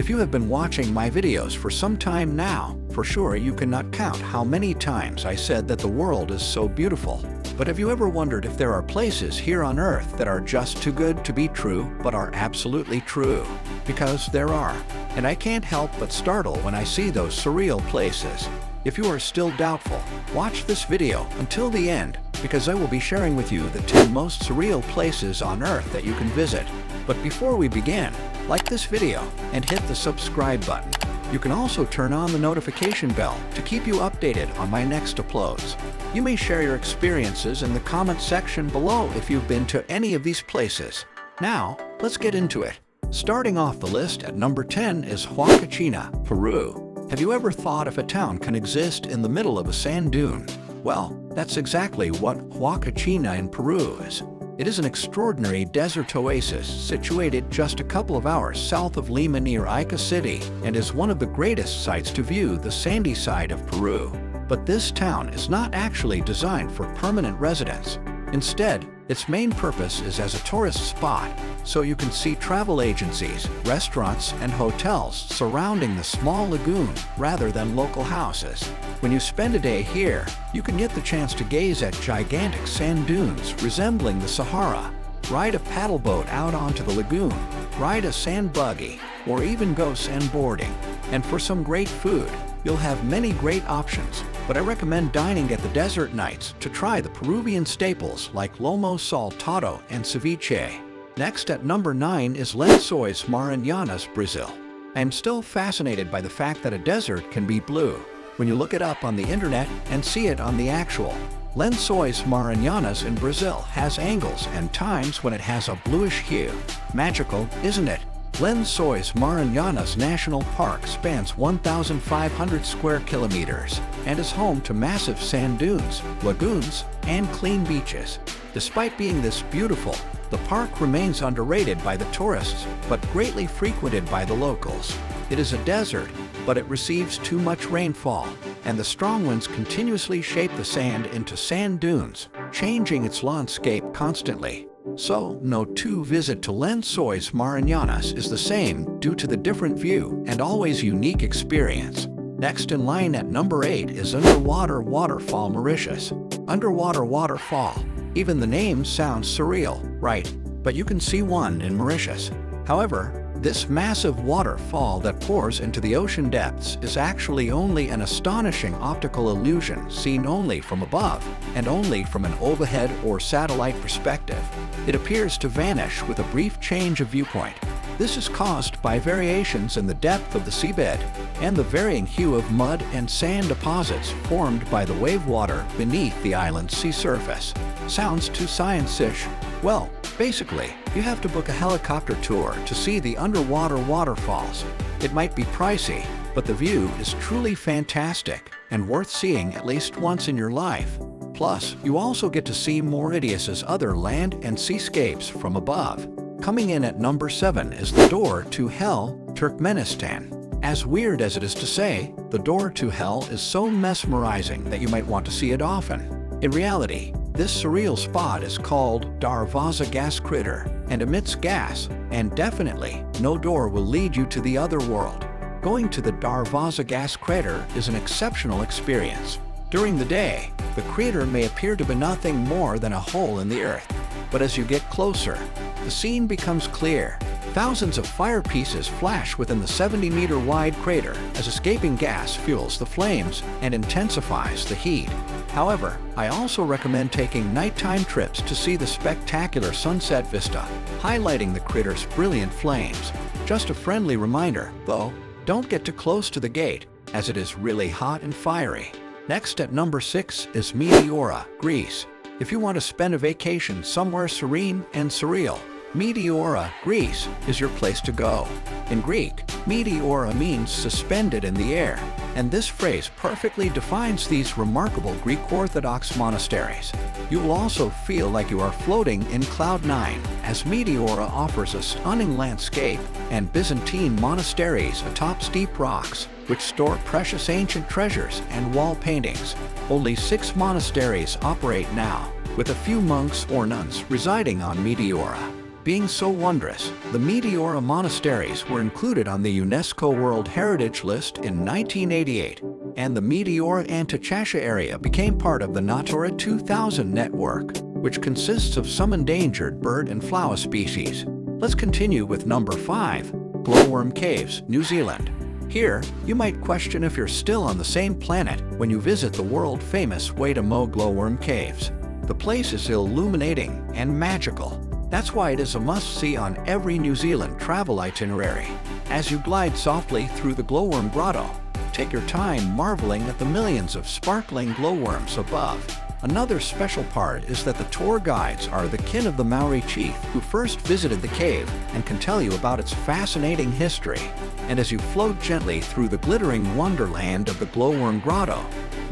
If you have been watching my videos for some time now, for sure you cannot count how many times I said that the world is so beautiful. But have you ever wondered if there are places here on Earth that are just too good to be true, but are absolutely true? Because there are. And I can't help but startle when I see those surreal places. If you are still doubtful, watch this video until the end, because I will be sharing with you the 10 most surreal places on Earth that you can visit. But before we begin, like this video and hit the subscribe button. You can also turn on the notification bell to keep you updated on my next uploads. You may share your experiences in the comment section below if you've been to any of these places. Now, let's get into it. Starting off the list at number 10 is Hakina, Peru. Have you ever thought if a town can exist in the middle of a sand dune? Well, that's exactly what Hakina in Peru is. It is an extraordinary desert oasis situated just a couple of hours south of Lima near Ica City and is one of the greatest sights to view the sandy side of Peru. But this town is not actually designed for permanent residence. Instead, its main purpose is as a tourist spot, so you can see travel agencies, restaurants, and hotels surrounding the small lagoon rather than local houses. When you spend a day here, you can get the chance to gaze at gigantic sand dunes resembling the Sahara, ride a paddle boat out onto the lagoon, ride a sand buggy, or even go sandboarding. And for some great food, you'll have many great options, but I recommend dining at the desert nights to try the Peruvian staples like lomo saltado and ceviche. Next at number 9 is Lenso Maranhao, Brazil. I am still fascinated by the fact that a desert can be blue when you look it up on the internet and see it on the actual. Lenso Maranhao in Brazil has angles and times when it has a bluish hue. Magical, isn't it? Lenso Maranhao National Park spans 1,500 square kilometers and is home to massive sand dunes, lagoons, and clean beaches. Despite being this beautiful, the park remains underrated by the tourists but greatly frequented by the locals. It is a desert, but it receives too much rainfall, and the strong winds continuously shape the sand into sand dunes, changing its landscape constantly. So, no two visit to Lenso Maranhao is the same due to the different view and always unique experience. Next in line at number 8 is Underwater Waterfall, Mauritius. Underwater waterfall. Even the name sounds surreal, right? But you can see one in Mauritius. However, this massive waterfall that pours into the ocean depths is actually only an astonishing optical illusion seen only from above and only from an overhead or satellite perspective. It appears to vanish with a brief change of viewpoint. This is caused by variations in the depth of the seabed and the varying hue of mud and sand deposits formed by the wave water beneath the island's sea surface. Sounds too science-ish? Well, basically, you have to book a helicopter tour to see the underwater waterfalls. It might be pricey, but the view is truly fantastic and worth seeing at least once in your life. Plus, you also get to see Mauritius's other land and seascapes from above. Coming in at number 7 is the Door to Hell, Turkmenistan. As weird as it is to say, the Door to Hell is so mesmerizing that you might want to see it often. In reality, this surreal spot is called Darvaza Gas Crater and emits gas, and definitely no door will lead you to the other world. Going to the Darvaza Gas Crater is an exceptional experience. During the day, the crater may appear to be nothing more than a hole in the earth, but as you get closer, the scene becomes clear. Thousands of fire pieces flash within the 70-meter wide crater as escaping gas fuels the flames and intensifies the heat. However, I also recommend taking nighttime trips to see the spectacular sunset vista, highlighting the crater's brilliant flames. Just a friendly reminder, though, don't get too close to the gate, as it is really hot and fiery. Next at number 6 is Meteora, Greece. If you want to spend a vacation somewhere serene and surreal, Meteora Greece is your place to go. In Greek, Meteora means suspended in the air, and this phrase perfectly defines these remarkable Greek Orthodox monasteries. You will also feel like you are floating in Cloud 9, as Meteora offers a stunning landscape and Byzantine monasteries atop steep rocks, which store precious ancient treasures and wall paintings. Only 6 monasteries operate now, with a few monks or nuns residing on Meteora. being so wondrous, the Meteora monasteries were included on the UNESCO World Heritage List in 1988, and the Meteora Antiochia area became part of the Natura 2000 network, which consists of some endangered bird and flower species. Let's continue with number 5, Gloworm Caves, New Zealand. Here, you might question if you're still on the same planet when you visit the world-famous Waterfall Gloworm Caves. The place is illuminating and magical. That's why it is a must-see on every New Zealand travel itinerary. As you glide softly through the Gloworm Grotto, take your time marveling at the millions of sparkling glowworms above. Another special part is that the tour guides are the kin of the Maori chief who first visited the cave and can tell you about its fascinating history. And as you float gently through the glittering wonderland of the Gloworm Grotto,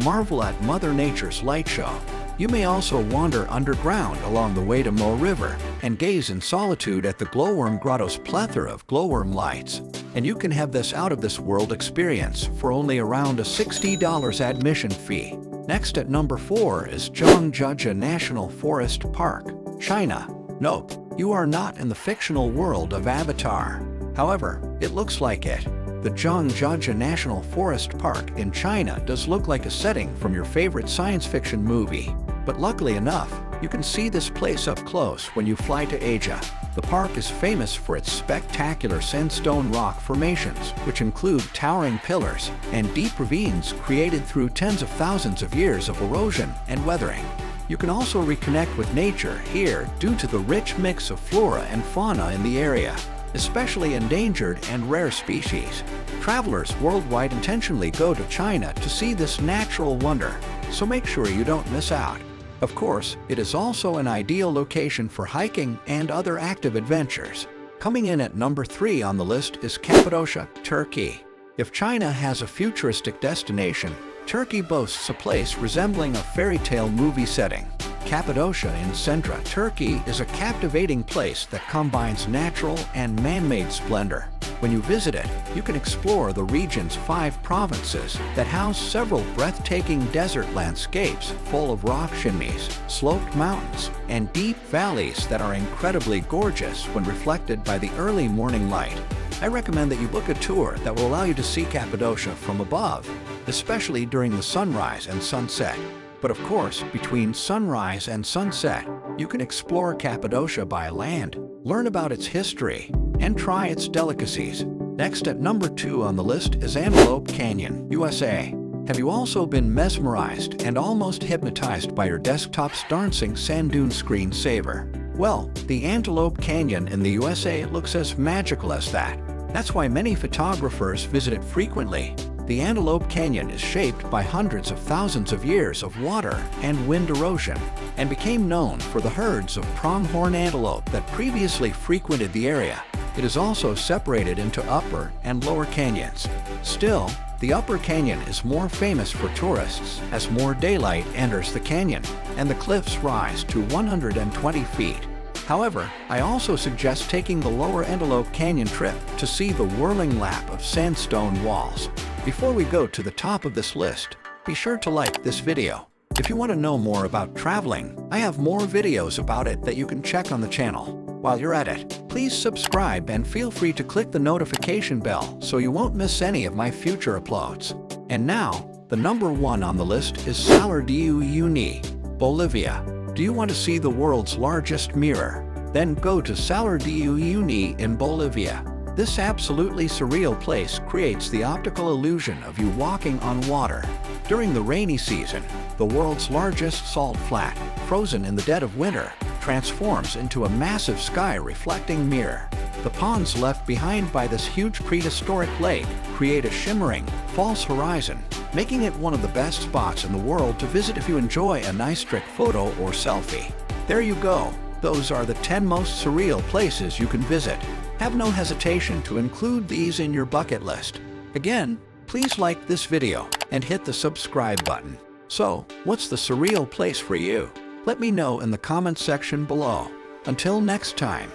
marvel at Mother Nature's light show. You may also wander underground along the Waterfall River and gaze in solitude at the Gloworm Grotto's plethora of glowworm lights. And you can have this out-of-this-world experience for only around a $60 admission fee. Next at number 4 is Zhangjiajie National Forest Park, China. Nope, you are not in the fictional world of Avatar. However, it looks like it. The Zhangjiajie National Forest Park in China does look like a setting from your favorite science fiction movie. But luckily enough, you can see this place up close when you fly to Asia. The park is famous for its spectacular sandstone rock formations, which include towering pillars and deep ravines created through tens of thousands of years of erosion and weathering. You can also reconnect with nature here due to the rich mix of flora and fauna in the area, especially endangered and rare species. Travelers worldwide intentionally go to China to see this natural wonder, so make sure you don't miss out. Of course, it is also an ideal location for hiking and other active adventures. Coming in at number 3 on the list is Cappadocia, Turkey. If China has a futuristic destination, Turkey boasts a place resembling a fairy tale movie setting. Cappadocia in central Turkey is a captivating place that combines natural and man-made splendor. When you visit it, you can explore the region's 5 provinces that house several breathtaking desert landscapes full of rock chimneys, sloped mountains, and deep valleys that are incredibly gorgeous when reflected by the early morning light. I recommend that you book a tour that will allow you to see Cappadocia from above, especially during the sunrise and sunset. But of course, between sunrise and sunset, you can explore Cappadocia by land, learn about its history, and try its delicacies. Next at number 2 on the list is Antelope Canyon, USA. Have you also been mesmerized and almost hypnotized by your desktop's dancing sand dune screensaver? Well, the Antelope Canyon in the USA looks as magical as that. That's why many photographers visit it frequently. The Antelope Canyon is shaped by hundreds of thousands of years of water and wind erosion, and became known for the herds of pronghorn antelope that previously frequented the area. It is also separated into upper and lower canyons. Still, the upper canyon is more famous for tourists as more daylight enters the canyon, and the cliffs rise to 120 feet. However, I also suggest taking the lower Antelope Canyon trip to see the whirling lap of sandstone walls. Before we go to the top of this list, be sure to like this video. If you want to know more about traveling, I have more videos about it that you can check on the channel. While you're at it, please subscribe and feel free to click the notification bell so you won't miss any of my future uploads. And now, the number 1 on the list is Salida Bolivia. Do you want to see the world's largest mirror? Then go to Salida in Bolivia. This absolutely surreal place creates the optical illusion of you walking on water. During the rainy season, the world's largest salt flat, frozen in the dead of winter, transforms into a massive sky-reflecting mirror. The ponds left behind by this huge prehistoric lake create a shimmering, false horizon, making it one of the best spots in the world to visit if you enjoy a nice trick photo or selfie. There you go. Those are the 10 most surreal places you can visit. Have no hesitation to include these in your bucket list. Again, please like this video and hit the subscribe button. So, what's the surreal place for you? Let me know in the comments section below. Until next time.